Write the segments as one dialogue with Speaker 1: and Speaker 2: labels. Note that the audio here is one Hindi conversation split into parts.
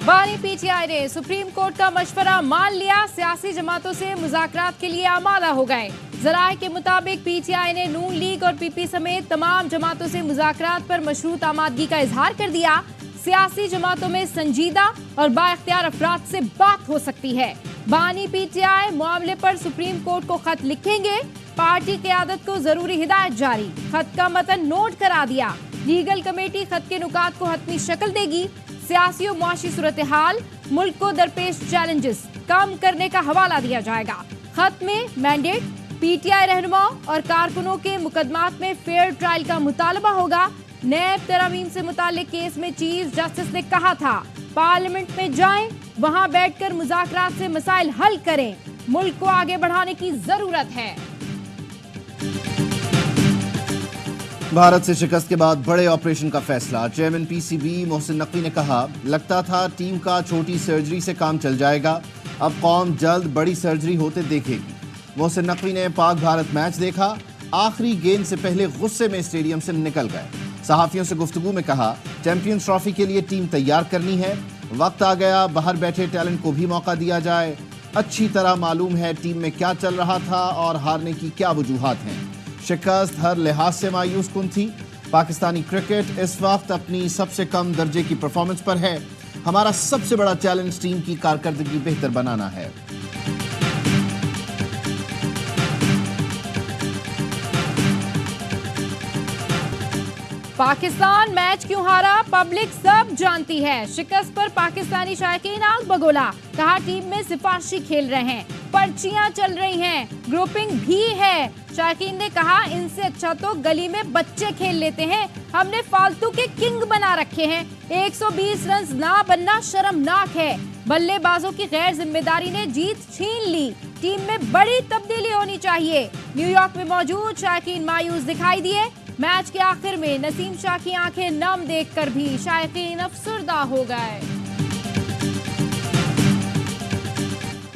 Speaker 1: बानी पीटीआई ने सुप्रीम कोर्ट का मशवरा मान लिया, सियासी जमातों से मुज़ाकरात के लिए आमादा हो गए। ज़राए के मुताबिक पीटीआई ने नून लीग और पीपी समेत तमाम जमातों से मुज़ाकरात पर मशरूत आमादगी का इजहार कर दिया। सियासी जमातों में संजीदा और बाइख्तियार अफराद से बात हो सकती है। बानी पीटीआई मामले पर सुप्रीम कोर्ट को खत लिखेंगे। पार्टी क़यादत को जरूरी हिदायत जारी, खत का मतन नोट करा दिया। लीगल कमेटी खत के नुकात को हतमी शक्ल देगी। सियासी और मुआशी सूरत हाल, मुल्क को दरपेश चैलेंजेस कम करने का हवाला दिया जाएगा। खत में मैंडेट, पीटीआई रहनुमाओं और कारकुनों के मुकदमात में फेयर ट्रायल का मुतालबा होगा। नैब तरमीम से मुताल्लिक केस में चीफ जस्टिस ने कहा था, पार्लियामेंट में जाएं, वहां बैठकर मुज़ाकरात से मसाइल हल करें। मुल्क को आगे बढ़ाने की जरूरत है।
Speaker 2: भारत से शिकस्त के बाद बड़े ऑपरेशन का फैसला। चेयरमैन पीसीबी मोहसिन नकवी ने कहा, लगता था टीम का छोटी सर्जरी से काम चल जाएगा, अब कौम जल्द बड़ी सर्जरी होते देखेगी। मोहसिन नकवी ने पाक भारत मैच देखा, आखिरी गेंद से पहले गुस्से में स्टेडियम से निकल गए। सहाफियों से गुफ्तगू में कहा, चैंपियंस ट्रॉफी के लिए टीम तैयार करनी है, वक्त आ गया बाहर बैठे टैलेंट को भी मौका दिया जाए। अच्छी तरह मालूम है टीम में क्या चल रहा था और हारने की क्या वजूहात हैं। शिकस्त हर लिहाज से मायूस कुन थी। पाकिस्तानी क्रिकेट इस वक्त अपनी सबसे कम दर्जे की परफॉर्मेंस पर है। हमारा सबसे बड़ा चैलेंज टीम की कारकर्दगी बेहतर बनाना है।
Speaker 1: पाकिस्तान मैच क्यों हारा, पब्लिक सब जानती है। शिकस्त पर पाकिस्तानी शायकीन आग बगोला, कहा टीम में सिफारशी खेल रहे हैं, पर्चियां चल रही हैं, ग्रुपिंग भी है। शायकीन ने कहा, इनसे अच्छा तो गली में बच्चे खेल लेते हैं, हमने फालतू के किंग बना रखे हैं। 120 रन ना बनना शर्मनाक है। बल्लेबाजों की गैर जिम्मेदारी ने जीत छीन ली, टीम में बड़ी तब्दीली होनी चाहिए। न्यूयॉर्क में मौजूद शायकीन मायूस दिखाई दिए। मैच के आखिर में नसीम शाह की आंखें नम देखकर भी शायकीन अफसरदा हो गए।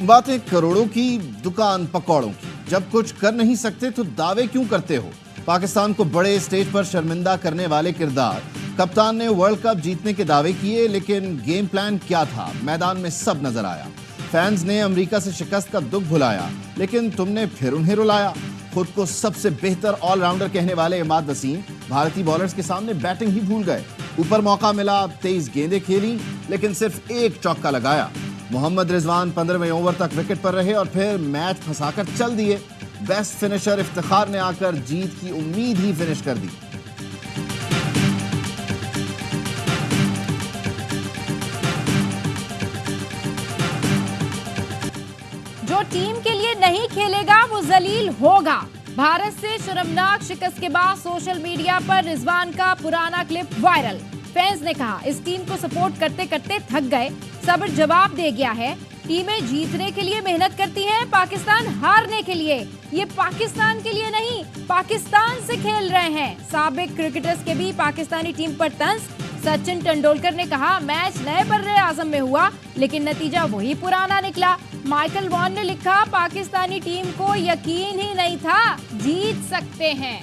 Speaker 2: बातें करोड़ों की, दुकान पकौड़ों की। जब कुछ कर नहीं सकते तो दावे क्यों करते हो। पाकिस्तान को बड़े स्टेज पर शर्मिंदा करने वाले किरदार। कप्तान ने वर्ल्ड कप जीतने के दावे किए, लेकिन गेम प्लान क्या था मैदान में सब नजर आया। फैंस ने अमेरिका से शिकस्त का दुख भुलाया, लेकिन तुमने फिर उन्हें रुलाया। खुद को सबसे बेहतर ऑलराउंडर कहने वाले इमाद वसीम भारतीय बॉलर्स के सामने बैटिंग ही भूल गए। ऊपर मौका मिला, 23 गेंदें खेली, लेकिन सिर्फ एक चौका लगाया। मोहम्मद रिजवान 15वें ओवर तक विकेट पर रहे और फिर मैच फंसाकर चल दिए। बेस्ट फिनिशर इफ्तिखार ने आकर जीत की उम्मीद ही फिनिश कर दी।
Speaker 1: जो टीम के लिए नहीं खेलेगा वो जलील होगा। भारत से शर्मनाक शिकस्त के बाद सोशल मीडिया पर रिजवान का पुराना क्लिप वायरल। फैंस ने कहा, इस टीम को सपोर्ट करते करते थक गए, सब्र जवाब दे गया है। टीमें जीतने के लिए मेहनत करती हैं, पाकिस्तान हारने के लिए। ये पाकिस्तान के लिए नहीं, पाकिस्तान से खेल रहे हैं। साबिक क्रिकेटर्स के भी पाकिस्तानी टीम पर तंज। सचिन तेंदुलकर ने कहा, मैच नए बर्रे आजम में हुआ, लेकिन नतीजा वही पुराना निकला। माइकल वॉन ने लिखा, पाकिस्तानी टीम को यकीन ही नहीं था जीत सकते हैं।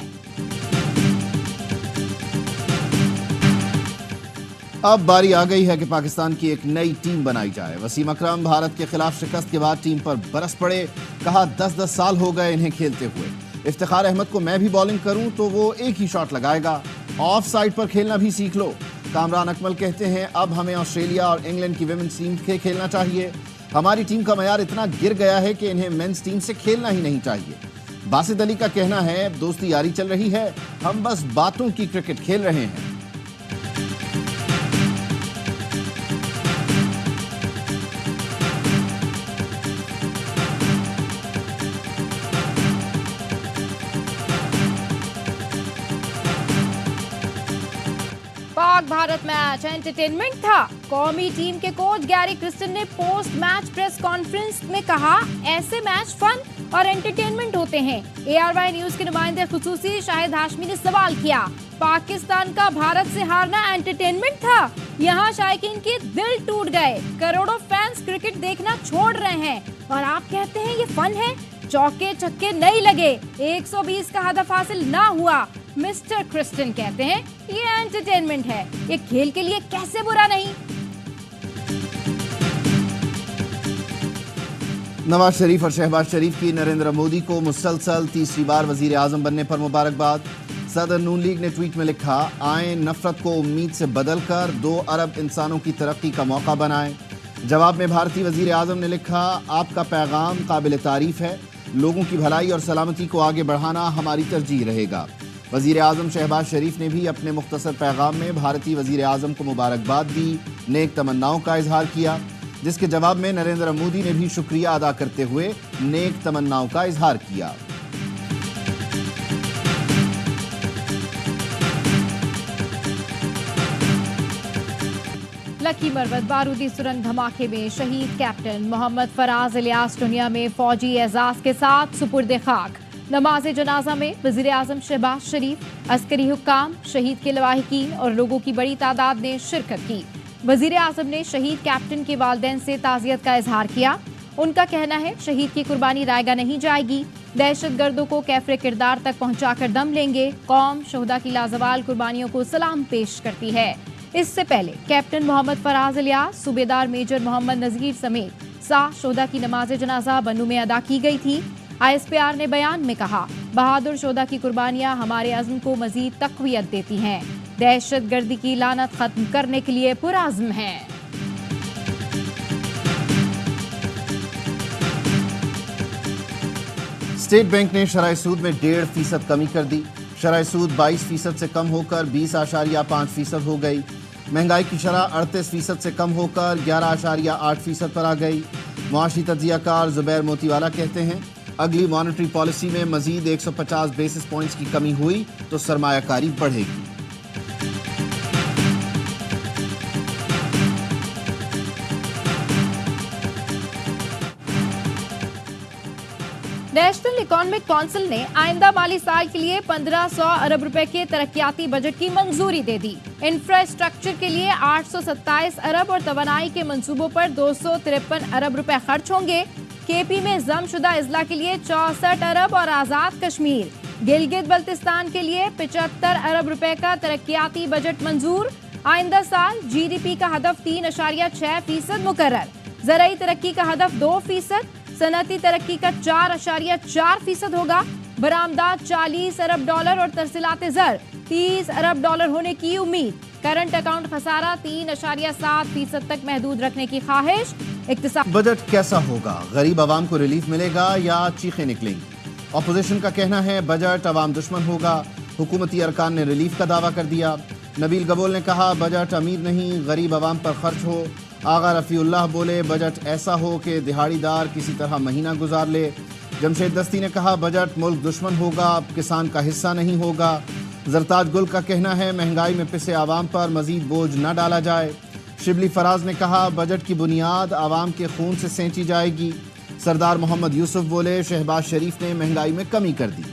Speaker 2: अब बारी आ गई है कि पाकिस्तान की एक नई टीम बनाई जाए। वसीम अकरम भारत के खिलाफ शिकस्त के बाद टीम पर बरस पड़े, कहा 10-10 साल हो गए इन्हें खेलते हुए। इफ्तिखार अहमद को मैं भी बॉलिंग करूं तो वो एक ही शॉट लगाएगा। ऑफ साइड पर खेलना भी सीख लो। कामरान अकमल कहते हैं, अब हमें ऑस्ट्रेलिया और इंग्लैंड की विमेंस टीम के खेलना चाहिए। हमारी टीम का मयार इतना गिर गया है कि इन्हें मेंस टीम से खेलना ही नहीं चाहिए। बासित अली का कहना है, दोस्ती यारी चल रही है, हम बस बातों की क्रिकेट खेल रहे हैं।
Speaker 1: पाक भारत मैच एंटरटेनमेंट था। कौमी टीम के कोच गैरी क्रिस्टन ने पोस्ट मैच प्रेस कॉन्फ्रेंस में कहा, ऐसे मैच फन और एंटरटेनमेंट होते हैं। ARY न्यूज के नुमाइंदे खुसूसी शाहिद हाशमी ने सवाल किया, पाकिस्तान का भारत से हारना एंटरटेनमेंट था? यहाँ शायकीन के दिल टूट गए, करोड़ों फैंस क्रिकेट देखना छोड़ रहे हैं और आप कहते हैं ये फन है? चौके छक्के नहीं लगे, 120 का हदफ हासिल ना हुआ। मिस्टर क्रिस्टन कहते हैं ये एंटरटेनमेंट है, ये खेल के लिए कैसे बुरा नहीं।
Speaker 2: नवाज शरीफ और शहबाज शरीफ की नरेंद्र मोदी को मुसलसल तीसरी बार वजीर आजम बनने पर मुबारकबाद। सदर नून लीग ने ट्वीट में लिखा, आए नफरत को उम्मीद से बदलकर 2 अरब इंसानों की तरक्की का मौका बनाएं। जवाब में भारतीय वजीर आजम ने लिखा, आपका पैगाम काबिल तारीफ है। लोगों की भलाई और सलामती को आगे बढ़ाना हमारी तरजीह रहेगा। वजीर आजम शहबाज शरीफ ने भी अपने मुख्तसर पैगाम में भारतीय वजीर आजम को मुबारकबाद दी, नेक तमन्नाओं का इजहार किया, जिसके जवाब में नरेंद्र मोदी ने भी शुक्रिया अदा करते हुए नेक तमन्नाओं का इजहार किया।
Speaker 1: लकी मरवत बारूदी सुरंग धमाके में शहीद कैप्टन मोहम्मद फराज इलियास दुनिया में फौजी एजाज के साथ सुपुर्द खाक। नमाज जनाजा में वजीर आजम शहबाज शरीफ, अस्करी हुक्काम, शहीद के लवाहिकीन और लोगों की बड़ी तादाद ने शिरकत की। वजीर आजम ने शहीद कैप्टन के वालिदैन से ताज़ियत का इजहार किया। उनका कहना है, शहीद की कुर्बानी रायगा नहीं जाएगी। दहशतगर्दों को कैफरे किरदार तक पहुंचाकर दम लेंगे। कौम शोहदा की लाजवाल कुर्बानियों को सलाम पेश करती है। इससे पहले कैप्टन मोहम्मद फराज इलियास, सूबेदार मेजर मोहम्मद नजीर समेत 7 शोहदा की नमाज जनाजा बन्नू में अदा की गई थी। ISPR ने बयान में कहा, बहादुर शोहदा की कुर्बानियां हमारे अज़्म को मजीद तक़वियत देती हैं। दहशतगर्दी की लानत खत्म करने के लिए पुरअज़्म हैं।
Speaker 2: स्टेट बैंक ने शरह सूद में 1.5% कमी कर दी। शरह सूद 22% से कम होकर 20.5% हो गई। महंगाई की शरह 38% से कम होकर 11.8% पर आ गई। मुआशी तज्जियाकार जुबैर मोतीवाला कहते हैं, अगली मॉनेटरी पॉलिसी में मजीद 150 बेसिस पॉइंट्स की कमी हुई तो सरमायाकारी बढ़ेगी।
Speaker 1: नेशनल इकोनॉमिक काउंसिल ने आइंदा माली साल के लिए 1500 अरब रुपए के तरक्याती बजट की मंजूरी दे दी। इंफ्रास्ट्रक्चर के लिए 827 अरब और तवानाई के मंसूबों पर 253 अरब रुपए खर्च होंगे। केपी में जमशुदा अजला के लिए 64 अरब और आजाद कश्मीर गिलगित बल्तिस्तान के लिए 75 अरब रुपए का तरक्याती बजट मंजूर। आइंदा साल GDP का हदफ 3.6% मुकर्रर। ज़राई तरक्की का हदफ 2%, सनती तरक्की का 4.4% होगा। बरामदात 40 अरब डॉलर और तरसीलात ज़र 30 अरब डॉलर होने की उम्मीद। करंट अकाउंट खसारा 3.7% तक महदूद रखने की ख्वाहिश।
Speaker 2: बजट कैसा होगा? गरीब आवाम को रिलीफ मिलेगा या चीखें निकलेंगी? ऑपोजिशन का कहना है बजट आवाम दुश्मन होगा। हुकूमती अरकान ने रिलीफ का दावा कर दिया। नबील गबोल ने कहा, बजट अमीर नहीं गरीब आवाम पर खर्च हो। आगा रफ़ीउल्लाह बोले, बजट ऐसा हो कि दिहाड़ीदार किसी तरह महीना गुजार ले। जमशेद दस्ती ने कहा, बजट मुल्क दुश्मन होगा, किसान का हिस्सा नहीं होगा। जरताज गुल का कहना है, महंगाई में पिसे आवाम पर मजीद बोझ न डाला जाए। शिबली फराज ने कहा, बजट की बुनियाद आवाम के खून से सेंची जाएगी। सरदार मोहम्मद यूसुफ बोले, शहबाज शरीफ ने महंगाई में कमी कर दी।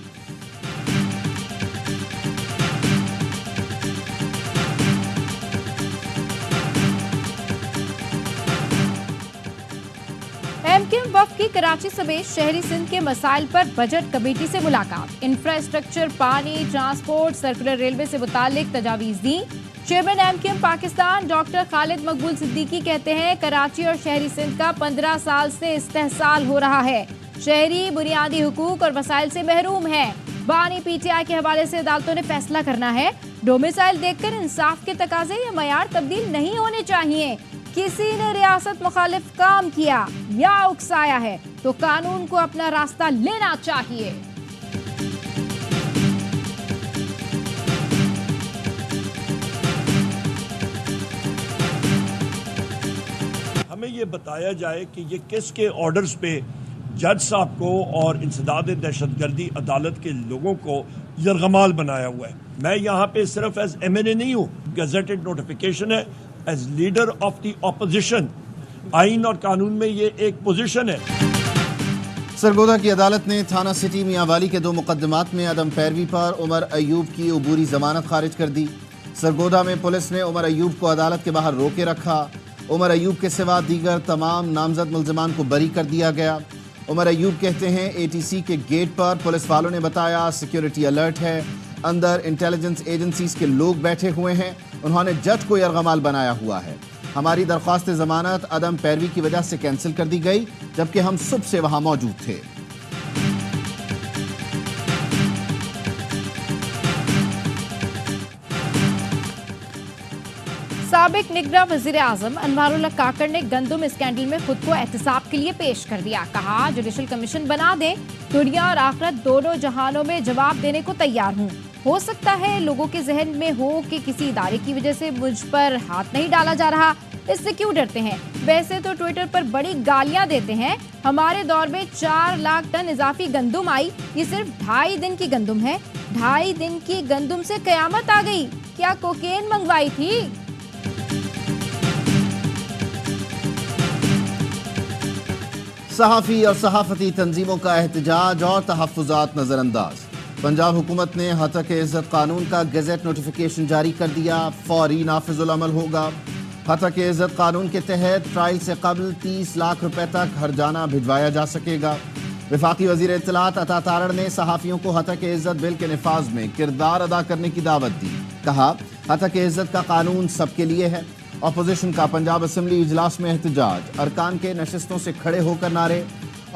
Speaker 1: MKM वफ़द की कराची समेत शहरी सिंध के मसाइल पर बजट कमेटी से मुलाकात। इंफ्रास्ट्रक्चर, पानी, ट्रांसपोर्ट, सर्कुलर रेलवे से मुतालिक तजावीज़ दी। Chairman MKM Pakistan doctor Khalid Maqbool Siddiqui कहते हैं, कराची और शहरी सिंध का 15 साल से इस्तेहसाल हो रहा है। शहरी बुनियादी हुकूक और वसाइल से महरूम है। बानी PTI के हवाले से अदालतों ने फैसला करना है। डोमिसाइल देखकर इंसाफ के तकाजे या मयार तब्दील नहीं होने चाहिए। किसी ने रियासत मुखालिफ काम किया या उकसाया है तो कानून को अपना रास्ता लेना चाहिए।
Speaker 3: हमें ये बताया जाए कि ये किसके ऑर्डर्स पे जज साहब को और इंसदाद दहशतगर्दी अदालत के लोगों को यरगमाल बनाया हुआ है। मैं यहाँ पे सिर्फ एज MNA नहीं हूँ, गजेटेड नोटिफिकेशन है। As leader of the opposition, आइन और कानून में ये एक पोजीशन है।
Speaker 2: सरगोदा की अदालत ने थाना सिटी मियांवाली के 2 मुकदमात में अदम पैरवी पर उमर अयूब की अबूरी जमानत खारिज कर दी। सरगोदा में पुलिस ने उमर अयूब को अदालत के बाहर रोके रखा। उमर अयूब के सिवा दीगर तमाम नामजद मुल्ज़िमान को बरी कर दिया गया। उमर अयूब कहते हैं, ATC के गेट पर पुलिस वालों ने बताया सिक्योरिटी अलर्ट है, अंदर इंटेलिजेंस एजेंसीज के लोग बैठे हुए हैं। उन्होंने जज को यरगमाल बनाया हुआ है। हमारी दरख्वास्त जमानत अदम पैरवी की वजह से कैंसिल कर दी गई, जबकि हम सुबह से वहां मौजूद थे।
Speaker 1: साबिक निगरान वजीर आजम अनवारुल्लाह काकड़ ने गंदुम स्कैंडल में खुद को एहतसाब के लिए पेश कर दिया। कहा, जुडिशल कमीशन बना दे, दुनिया और आखिरत दोनों जहानों में जवाब देने को तैयार हूँ। हो सकता है लोगों के जहन में हो कि किसी इदारे की वजह से मुझ पर हाथ नहीं डाला जा रहा, इससे क्यों डरते हैं? वैसे तो ट्विटर पर बड़ी गालियां देते हैं। हमारे दौर में 4 लाख टन इजाफी गंदुम आई, ये सिर्फ 2.5 दिन की गंदुम है। 2.5 दिन की गंदुम से कयामत आ गई। क्या कोकेन मंगवाई थी?
Speaker 2: सहाफ़ी और सहाफ़ती तंजीमों का एहतजाज और तहफ़्फ़ुज़ात नज़रअंदाज। पंजाब हुकूमत ने हतक इज़्ज़त कानून का गज़ेट नोटिफिकेशन जारी कर दिया, फौरी नाफिजुल अमल होगा। हतक इज़्ज़त कानून के तहत ट्रायल से कबल 30 लाख रुपए तक हरजाना भिजवाया जा सकेगा। वफाकी वज़ीर इत्तलात अता तारड़ ने सहाफ़ियों को हतक इज़्ज़त बिल के निफाज में किरदार अदा करने की दावत दी। कहा, हतक इज़्ज़त का कानून सबके लिए है। अपोजिशन का पंजाब असम्बली इजलास में एहतजाज, अरकान के नशिस्तों से खड़े होकर नारे।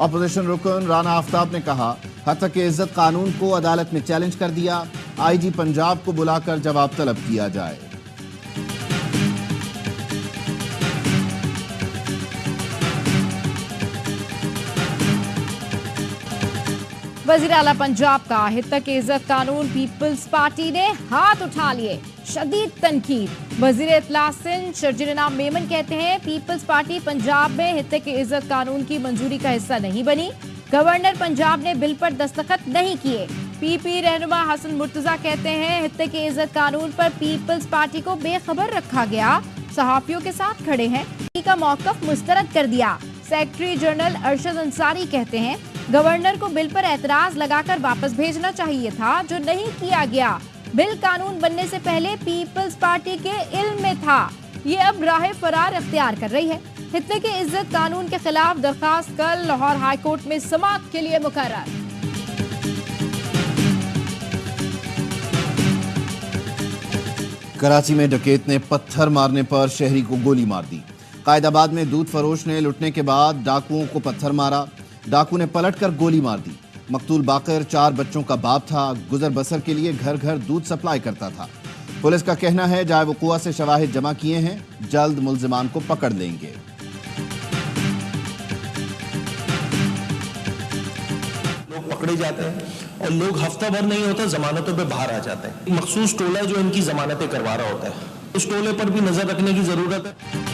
Speaker 2: अपोजिशन रुकन राना आफ्ताब ने कहा, हतक इज़्ज़त कानून को अदालत में चैलेंज कर दिया, IG पंजाब को बुलाकर जवाब तलब किया जाए।
Speaker 1: वज़ीर आला पंजाब का हतक इज़्ज़त कानून पीपल्स पार्टी ने हाथ उठा लिए, शदीद तनकीद। वज़ीर इत्तलात सिंध शर्जील इनाम मेमन कहते हैं, पीपल्स पार्टी पंजाब में हतक इज़्ज़त कानून की मंजूरी का हिस्सा नहीं बनी। गवर्नर पंजाब ने बिल पर दस्तखत नहीं किए। PP रहनुमा हसन मुर्तजा कहते हैं, हतक इज़्ज़त कानून पर पीपल्स पार्टी को बेखबर रखा गया, सहाफ़ियों के साथ खड़े हैं, का मौक़िफ़ मुस्तरद कर दिया। सेक्रेटरी जनरल अरशद अंसारी कहते हैं, गवर्नर को बिल पर एतराज लगाकर वापस भेजना चाहिए था, जो नहीं किया गया। बिल कानून बनने से पहले पीपल्स पार्टी के इल्म में था, ये अब राह फरार इख्तियार कर रही है। हतक इज़्ज़त कानून के खिलाफ दरखास्त कल लाहौर हाई कोर्ट में समाअत के लिए मुकर्रर।
Speaker 2: कराची में डकैत ने पत्थर मारने पर शहरी को गोली मार दी। कायदाबाद में दूध फरोश ने लुटने के बाद डाकुओं को पत्थर मारा, डाकू ने पलटकर गोली मार दी। मकतूल बाकर 4 बच्चों का बाप था, गुजर बसर के लिए घर घर दूध सप्लाई करता था। पुलिस का कहना है, जाए वक़ुआ से शवाहिद जमा किए हैं, जल्द मुल्जिमान को पकड़ लेंगे।
Speaker 4: लोग पकड़े जाते हैं और लोग हफ्ता भर नहीं होता जमानतों पे बाहर आ जाते हैं। मखसूस टोला जो इनकी जमानतें करवा रहा होता है, उस टोले पर भी नजर रखने की जरूरत है।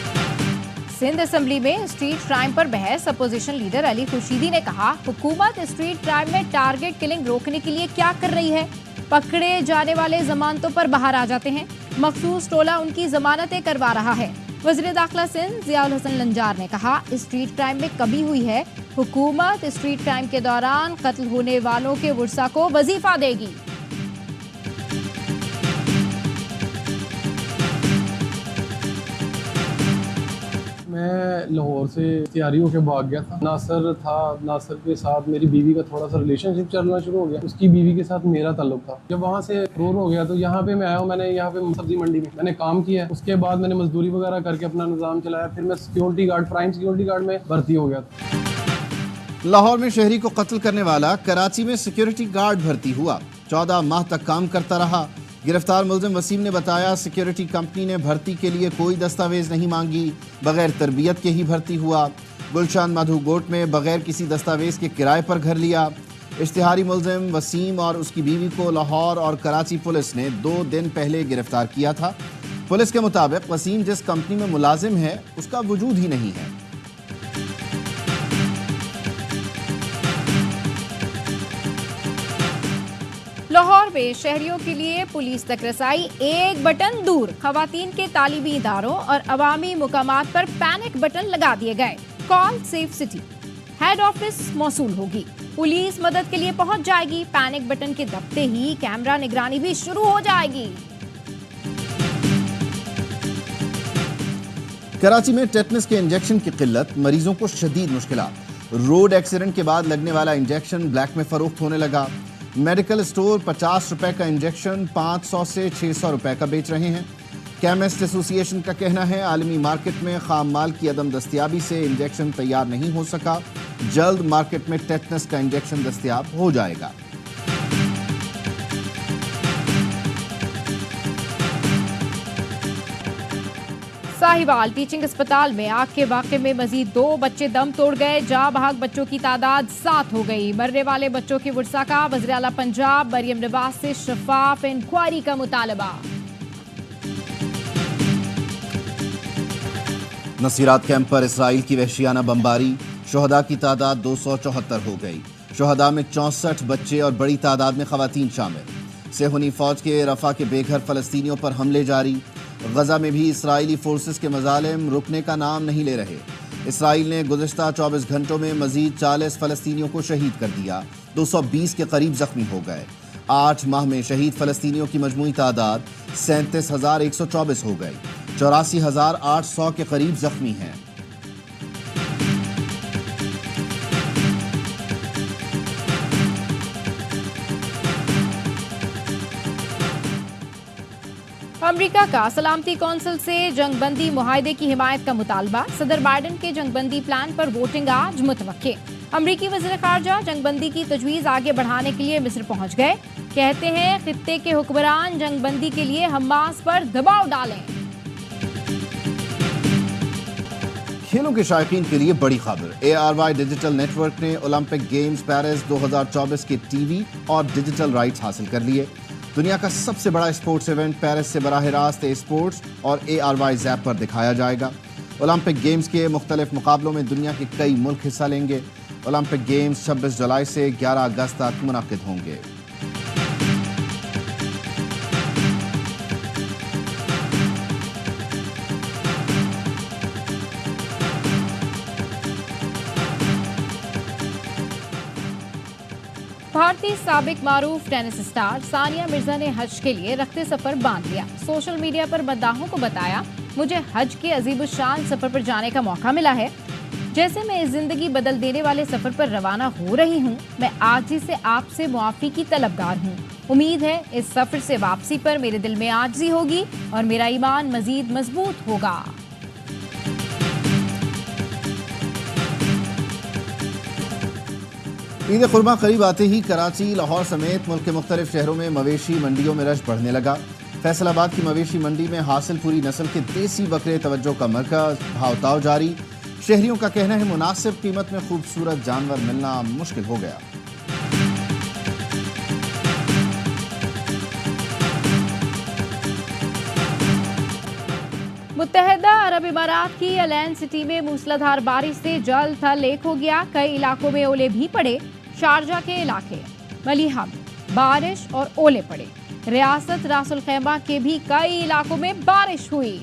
Speaker 1: सिंध असेंबली में स्ट्रीट क्राइम पर बहस। अपोजिशन लीडर अली खुर्शीदी ने कहा, हुकूमत स्ट्रीट क्राइम में टारगेट किलिंग रोकने के लिए क्या कर रही है? पकड़े जाने वाले जमानतों पर बाहर आ जाते हैं, मखसूस टोला उनकी जमानतें करवा रहा है। वज़ीर दाखिला सिंध ज़ियाउल हसन लंजार ने कहा, स्ट्रीट क्राइम में कमी हुई है, हुकूमत स्ट्रीट क्राइम के दौरान कत्ल होने वालों के वर्सा को वजीफा देगी।
Speaker 5: मैं लाहौर से तैयारी होकर भाग गया था। नासर था, नासर के साथ मेरी बीवी का थोड़ा सा रिलेशनशिप चलना शुरू हो गया, उसकी बीवी के साथ मेरा ताल्लुक था। जब वहाँ से दूर हो गया तो यहाँ पे मैं आया हूँ। मैंने यहाँ पे सब्जी मंडी में मैंने काम किया, उसके बाद मैंने मजदूरी वगैरह करके अपना निज़ाम चलाया। फिर मैं security guard, prime security guard में भर्ती हो गया था।
Speaker 2: लाहौर में शहरी को कत्ल करने वाला कराची में सिक्योरिटी गार्ड भर्ती हुआ, 14 माह तक काम करता रहा। गिरफ्तार मुल्जिम वसीम ने बताया, सिक्योरिटी कंपनी ने भर्ती के लिए कोई दस्तावेज नहीं मांगी, बगैर तरबियत के ही भर्ती हुआ। गुलशान मधु गोट में बगैर किसी दस्तावेज के किराए पर घर लिया। इश्तिहारी मुल्जिम वसीम और उसकी बीवी को लाहौर और कराची पुलिस ने 2 दिन पहले गिरफ्तार किया था। पुलिस के मुताबिक वसीम जिस कंपनी में मुलाजिम है उसका वजूद ही नहीं है।
Speaker 1: लाहौर में शहरियों के लिए पुलिस तक रसाई एक बटन दूर। खवातीन के तालीमी इदारों और अवामी मुकामात पर पैनिक बटन लगा दिए गए। Call safe city, head office मौसूल होगी, पुलिस मदद के लिए पहुंच जाएगी। पैनिक बटन के दबते ही कैमरा निगरानी भी शुरू हो जाएगी।
Speaker 2: कराची में टेटनस के इंजेक्शन की किल्लत, मरीजों को शदीद मुश्किलात। रोड एक्सीडेंट के बाद लगने वाला इंजेक्शन ब्लैक में फरोख्त होने लगा। मेडिकल स्टोर 50 रुपए का इंजेक्शन 500 से 600 रुपए का बेच रहे हैं। केमिस्ट एसोसिएशन का कहना है आलमी मार्केट में खाम माल की अदम दस्तयाबी से इंजेक्शन तैयार नहीं हो सका। जल्द मार्केट में टेटनस का इंजेक्शन दस्तयाब हो जाएगा।
Speaker 1: साहिवाल टीचिंग अस्पताल में आग के वाकये में मजीद 2 बच्चे दम तोड़ गए। जाँ बहक बच्चों की तादाद 7 हो गई। मरने वाले बच्चों की वुरसा का वज़ीर आला पंजाब मरियम नवाज से शफाफ इंक्वायरी का मुतालबा।
Speaker 2: नसीरात कैंप पर इसराइल की वहशियाना बमबारी, शुहदा की तादाद 274 हो गई। शुहदा में 64 बच्चे और बड़ी तादाद में खवातीन शामिल। सेहूनी फौज के रफा के बेघर फलस्तीनियों पर हमले जारी। गजा में भी इसराइली फोर्सेस के मजालिम रुकने का नाम नहीं ले रहे। इसराइल ने गुज़िश्ता 24 घंटों में मजीद 40 फलस्तीनियों को शहीद कर दिया। 220 के करीब जख्मी हो गए। 8 माह में शहीद फलस्तीनियों की मजमूई तादाद 37,124 हो गई। 84,800 के करीब जख्मी हैं।
Speaker 1: अमेरिका का सलामती कौंसिल से जंगबंदी मुआहदे की हिमायत का मुतालबा। सदर बाइडन के जंगबंदी प्लान पर वोटिंग आज मुतवक्के। अमरीकी वज़ीर ख़ारजा जंगबंदी की तजवीज़ आगे बढ़ाने के लिए मिस्र पहुंच गए। कहते हैं खित्ते के हुक्मरान जंगबंदी के लिए हमास पर दबाव डालें।
Speaker 2: खेलों के शायकीन के लिए बड़ी खबर। ARY डिजिटल नेटवर्क ने ओलंपिक गेम्स पेरिस 2024 के टीवी और डिजिटल राइट्स हासिल कर लिए। दुनिया का सबसे बड़ा स्पोर्ट्स इवेंट पेरिस से बराह रास्त स्पोर्ट्स और ARY ज़ैप पर दिखाया जाएगा। ओलंपिक गेम्स के मुख्तलिफ मुकाबलों में दुनिया के कई मुल्क हिस्सा लेंगे। ओलंपिक गेम्स 26 जुलाई से 11 अगस्त तक मुनक्किद होंगे।
Speaker 1: भारतीय साबिक मारूफ टेनिस स्टार सानिया मिर्जा ने हज के लिए रखते सफर बांध लिया। सोशल मीडिया पर मद्दाहों को बताया, मुझे हज के अजीबुशान सफर पर जाने का मौका मिला है। जैसे मैं इस जिंदगी बदल देने वाले सफर पर रवाना हो रही हूँ, मैं आजिज़ी से आपसे मुआफ़ी की तलबगार हूँ। उम्मीद है इस सफर से वापसी पर मेरे दिल में आजिज़ी होगी और मेरा ईमान मजीद मजबूत होगा।
Speaker 2: ईद खुरमा करीब आते ही कराची, लाहौर समेत मुल्क के मुख्तलिफ शहरों में मवेशी मंडियों में रश बढ़ने लगा। फैसलाबाद की मवेशी मंडी में हासिल पूरी नस्ल के देसी बकरे तवज्जो का मरकज, भावताव जारी। शहरियों का कहना है मुनासिब कीमत में खूबसूरत जानवर मिलना मुश्किल हो गया।
Speaker 1: मुत्तहदा अरब इमारात की अलैन सिटी में मूसलाधार बारिश से जल थल एक हो गया। कई इलाकों में ओले भी पड़े। शारजा के इलाके मलिहा में बारिश और ओले पड़े। रियासत रासुल खैमा के भी कई इलाकों में बारिश हुई।